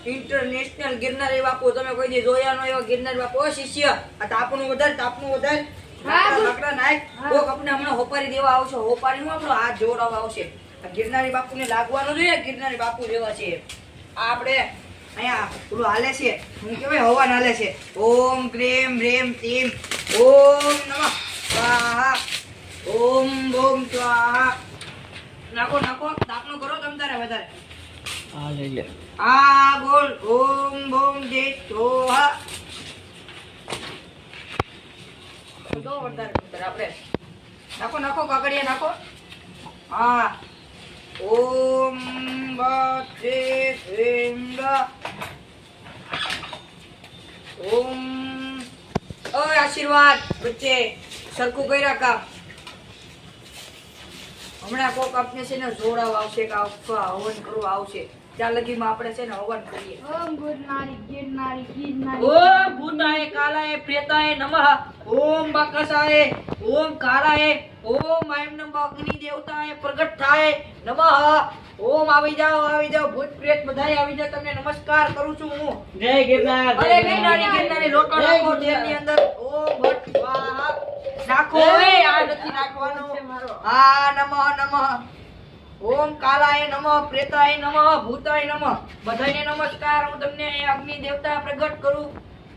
International ગિરનારી બાપુ તમે કોઈ દી જોયા ન એવા ગિરનારી બાપુ શિષ્ય આ તાપનું વધારે લાકડા નાખ કોક આપણે હમણાં હોપારી દેવા આવશે હોપારીમાં આપણો હાથ જોડાવા આવશે આ ગિરનારી બાપુને લાગવાનું જોઈએ ગિરનારી બાપુ જેવા છે આ આપણે અહીંયા પેલું હાલે છે હું કેવાય હવન હાલે છે ઓમ ક્રીમ રેમ ટીમ ઓમ નમઃ સ્વાહા ઓમ બોમ સ્વાહા નાખો તાપનું કરો તમ તારે વધારે આ લઈ લે આ બોલ ઓમ બોમ જય સ્વાહા તો વધારે આપણે નાખો કાકડિયા નાખો હા ઓમ બત્રે સ્વેંગા ઓમ ઓય આશીર્વાદ બચ્ચે સરખું કર્યા કામ હમણાં કોક આપને છે ને જોડાવા આવશે કે હવન કરવા આવશે ત્યાં લગીમાં આપણે છે ને હવન કરીએ ઓમ ગિરનારી ઓમ ભૂતાય કાલાય પ્રેતાય નમઃ ઓમ બાકસાય ઓમ કારાય ઓમ આયમ નમ અગ્નિ દેવતાય પ્રગટ થાય નમઃ ઓમ આવી જાઓ ભૂત પ્રેત બધાય આવી જાઓ તમને નમસ્કાર કરું છું હું જય ગિરનાર અરે ગિરનારી લોટો નાખો તેની અંદર ઓમ ભટ સ્વાહા નાખો એ આ નથી નાખવાનું આ નમઃ ઓમ કાલાય નમઃ પ્રેતાય નમઃ ભૂતાય નમઃ બધાયને નમસ્કાર હું તમને અગ્નિ દેવતા પ્રગટ કરું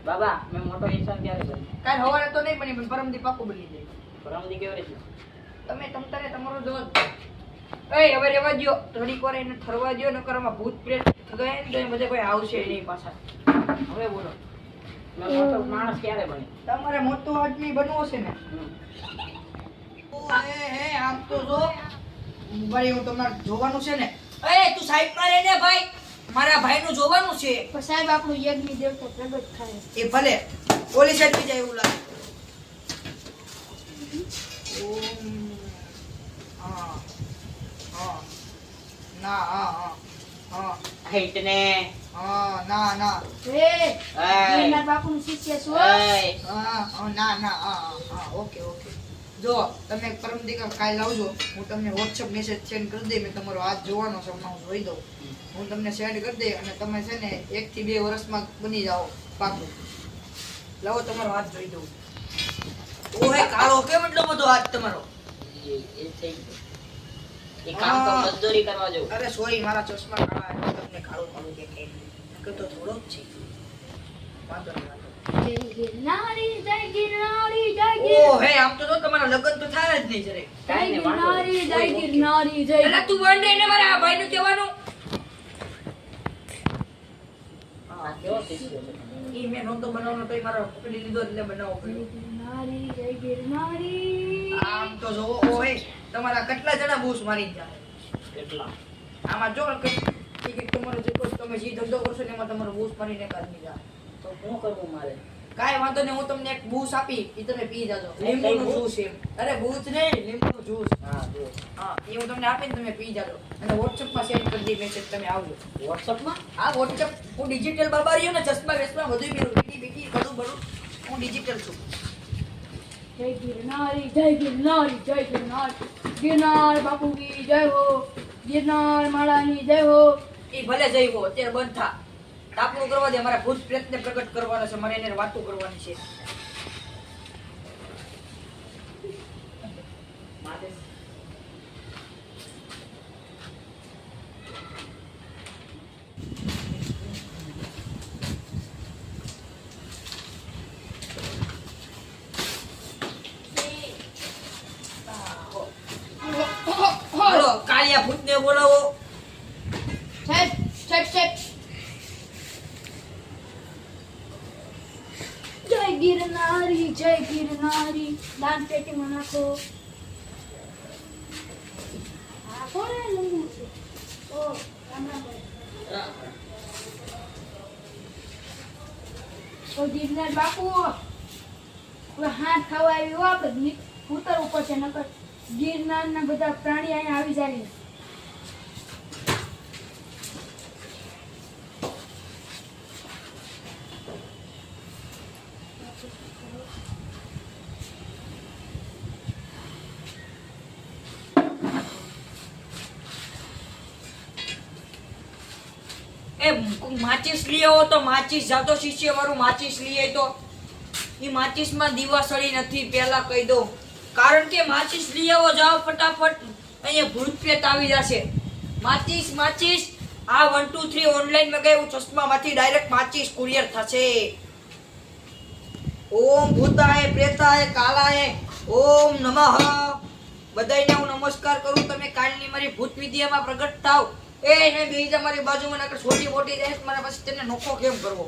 બાબા મેં મોટો ઇન્સાન ક્યારે બન્યો કાલ હવારે તો નહીં બની પણ પરમદી પાકું બની જાય પરમદી કેવી રીતે તમે તમતારે તમારો જો એ હવે રેવા દ્યો થોડીક વાર એને ઠરવા દ્યો નકર આમાં ભૂત પ્રેત થગાય ને તો એ બધે કોઈ આવશે નહીં પાછા હવે બોલો મેં મોટો માણસ ક્યારે બન્યો તમારે મોટો આદમી બનવો છે ને ઓ હે આમ તો જો ભાઈ હું તમારે જોવાનું છે ને એ તું સાઈડ પર રહે ને ભાઈ મારા ભાઈનું જોવાનું છે સાહેબ આપણું યજ્ઞ દેવતા પ્રગટ થાય એ ભલે પોલીસ આવી જાય એવું લાગે ઓમ હા હા ના હા હિટને ના હે ગિરનાર બાપુનું શિષ્ય છું હો. ના ઓકે જો તમે પરમ દીકા કાલ આવજો હું તમને WhatsApp મેસેજ સેન્ડ કરી દઈ મેં તમારો હાથ જોવાનો છે હમણાં હું જોઈ દઉં હું તમને સેન્ડ કરી દઈ અને તમે છે ને 1 થી 2 વર્ષમાં બની જાઓ પાકું લાવો તમારો હાથ જોઈ દઉં ઓહે કાળો કેમ એટલો બધો હાથ તમારો એ થઈ ગયું એ કામ તો મજદૂરી કરવા જવું અરે સોરી મારા ચશ્મા કાળા એટલે તમને કાળું દેખાય નકર તો થોડો જ છે વાંધો નહીં જય ગિરનારી જય ઓ હે આમ તો જો તમારા લગન તો થાય જ નહીં જરે ગિરનારી જય એટલે તું વંડે ને મારા ભાઈનું કહેવાનું આ કેવો શિષ્ય છે ઈ મે નહોતો બનાવવાનો તોય મારો પકડી લીધો એટલે બનાવવો પડ્યો જય ગિરનારી આમ તો જો ઓય તમારા કેટલા જણા બૂસ મારી જાય કેટલા આમાં જો કે તમારો જે કોઈ તમે જે ધંધો કરશો ને એમાં તમારો બૂસ મારીને કાઢી જાય તો શું કરવું મારે કાઈ વાંધો નહીં હું તમને એક બૂસ આપી ઈ તમે પી જાજો લીંબુનું જ્યુસ એમ અરે બૂસ નહીં લીંબુનું જ્યુસ હા જો હા એ હું તમને આપીને તમે પી જાજો અને WhatsApp માં સેન્ડ કરી દઈ મેસેજ તમે આવજો WhatsApp માં આ WhatsApp હું ડિજિટલ બાબા રહ્યો ને ચશ્મા વેસમાં બધું મેરું બીટી બધું હું ડિજિટલ છું જય ગિરનારી ગિરનાર બાપુ કી જય હો ગિરનાર માળાની જય હો એ ભલે જઈ હો અત્યારે બંધ થા તાપનું કરવા દે મારા ભૂત પ્રેતને પ્રગટ કરવાનો છે મારે એને વાતો કરવાની છે હાલો કાળિયા ભૂતને બોલાવો સાહેબ જય ગિરનારી દાન પેટીમાં નાખો આ કોણે લંબુ છે ઓ રામ ઓ ગિરનાર બાપુ હવે હાથ ખાવા આવ્યો આપણે ઉતરવું પડશે નકર ગિરનારના બધા પ્રાણી અહીંયા આવી જાય એ માચીસ લઈ આવો તો માચીસ જાતો શિષ્ય મારું માચીસ લઈ આવી તો એ માચીસમાં દીવા સળી નથી પહેલા કહી દઉં કારણ કે માચીસ લઈ આવો જાઓ ફટાફટ અહીંયા ભૂત પ્રેત આવી જશે માચીસ માચીસ આ 1 2 3 ઓનલાઈન મગાવ્યું ચશ્મામાંથી ડાયરેક્ટ માચીસ કુરિયર થશે ઓમ ભૂતાય પ્રેતાય કાલાય ઓમ નમઃ બધાયને હું નમસ્કાર કરું તમે કાલની મારી ભૂત વિદ્યામાં પ્રગટ થાવ એ ને બીજા મારી બાજુમાં નકર છોટી મોટી જાય મારા પાસે તેને નોખો કેમ કરવો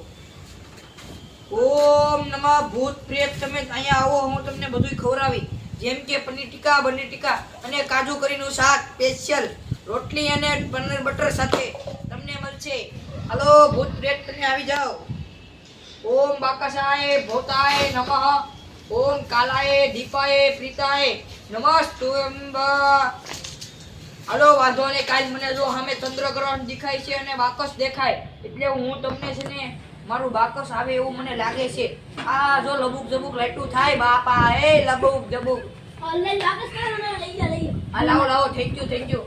ઓમ નમઃ ભૂત પ્રેત તમે અહીંયા આવો હું તમને બધું ખવડાવી જેમ કે પનીર ટીકા બની ટીકા અને કાજુ કરીનું શાક સ્પેશિયલ રોટલી અને પનીર બટર સાથે તમને મળશે હાલો ભૂત પ્રેત તમે આવી જાઓ ઓમ બાકાશાય ભૂતાય નમઃ ઓમ કાલાય દીપાય પ્રીતાય નમસ્તુંબા હાલો વાંધો ને કાલ મને જો સામે ચંદ્રગ્રહણ દેખાય છે અને બાકસ દેખાય એટલે હું તમને છે ને મારું બાકસ આવે એવું મને લાગે છે આ જો લબુક જબુક લાઈટું થાય બાપા એ લબુક જબુક ઓનલાઈન વાપસ કરો ને લઈ જા આ લાવો લાવો થેન્ક યુ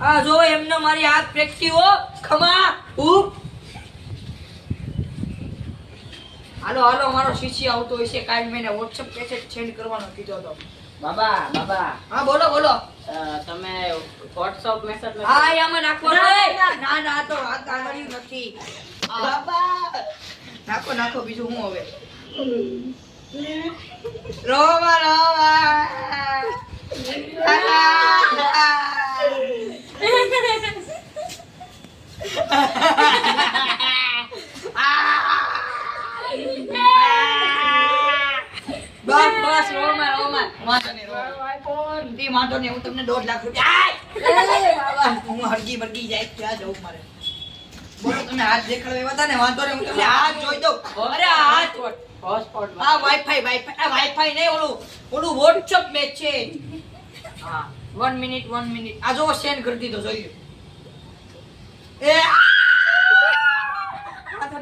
આ જો એમને મારી હાથ ફેંકતી હો ખમા ઉપ હાલો હાલો મારો શિષ્ય આવતો હશે કાલ મેં WhatsApp મેસેજ સેન્ડ કરવાનો કીધો હતો બાબા હા બોલો બોલો તમે WhatsApp મેસેજ હા આમાં નાખો ના ના તો વાત આગળ્યું નથી બાબા નાખો બીજું હું હવે રોવા બસ રોમાં વાંધો નહીં હું તમને 2.5 લાખ રૂપિયા હું હરગી બરગી જાય ક્યાં જવું મારે બોલો તમે હાથ દેખાડો એવા હતા ને વાંધો નહીં હું તમને હાથ જોઈ દઉં અરે હાથ હોટસ્પોટ આ વાઈફાઈ નહીં ઓલું WhatsApp મેચ છે હા 1 મિનિટ આ જો સેન્ડ કરી દીધો જોઈ લો એ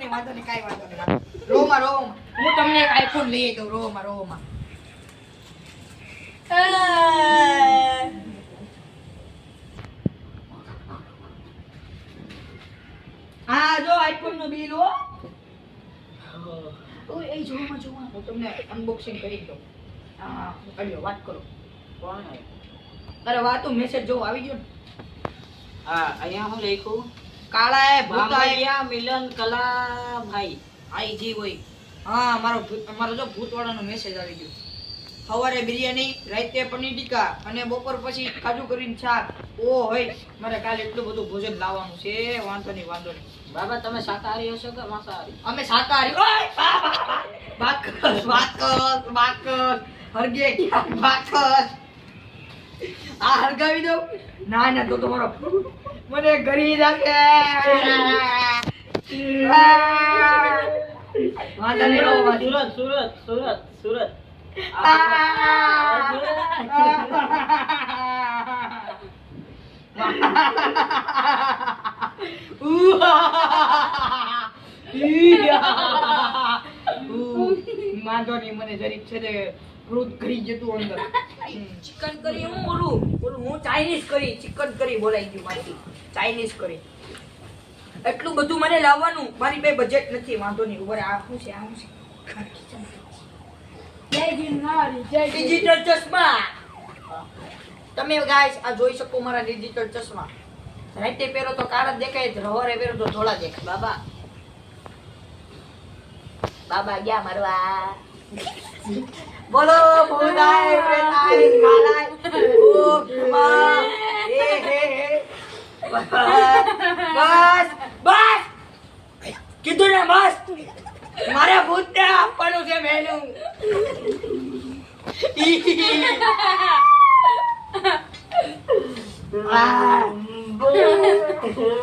વાંધો નહીં કાઈ વાંધો નહીં રોમાં હું તમને એક આઈફોન લઈ દઉં રોમાં હા જો આઈફોન નું બિલ હો ઓય એ જોવામાં હું તમને અનબોક્સિંગ કરી દઉં હા કર્યો વાત કરો કોણ અરે વાતો મેસેજ જો આવી ગયો ને હા અહીંયા હું લખ્યું કાળાએ ભૂતાએ બામણિયા મિલન કલા ભાઈ આઈ જી હોય હા મારો જો ભૂતવાળાનો મેસેજ આવી ગયો સવારે બિરયાની રાતે પનીર ટીકા અને બપોર પછી કાજુ કરીને શાક ઓ હોય મારે કાલે એટલું બધું ભોજન લાવવાનું છે વાંધો નહીં બાબા તમે શાકાહારી હશો કે માંસાહારી અમે શાકાહારી ઓય બાકસ હરગે ક્યાં બાકસ આ હરગાવી દઉં ના તો તમારો મને ગરી રાખે વાંધો નહીં સુરત વાંધો નહીં મને જરીક છે તે ક્રોધ કરી જતું અંદર ચિકન કરી હું બોલું હું ચાઇનીઝ કરી ચિકન કરી બોલાઈ ગયું મારી ચાઇનીઝ કરી એટલું બધું મને લાવવાનું મારી પાસે બજેટ નથી વાંધો નહીં ઉપર આ શું છે ડિજિટલ ચશ્મા તમે ગાઈસ આ જોઈ શકો મારા ડિજિટલ ચશ્મા રાતે પહેરો તો કાળા દેખાય સવારે પહેરો તો ધોળા દેખાય બાબા ગયા મારવા બોલો બોલાય પ્રેતાય કાલાય ઓ માં હે બસ કીધું ને બસ મારે ભૂતને આપવાનું છે મેનું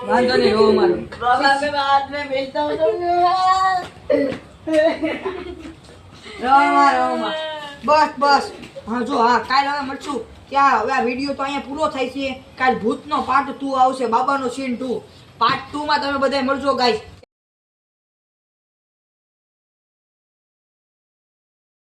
વાંધો નહીં રો મારું बाबा मैं बाद में भेजता हूँ રોમાં બસ હા જો હા કાલ હવે મળશું ત્યાં હવે આ વિડીયો તો અહીંયા પૂરો થાય છે કાલ ભૂતનો પાર્ટ 2 આવશે બાબાનો સીન 2 પાર્ટ 2 માં તમે બધા મળજો ગાઈસ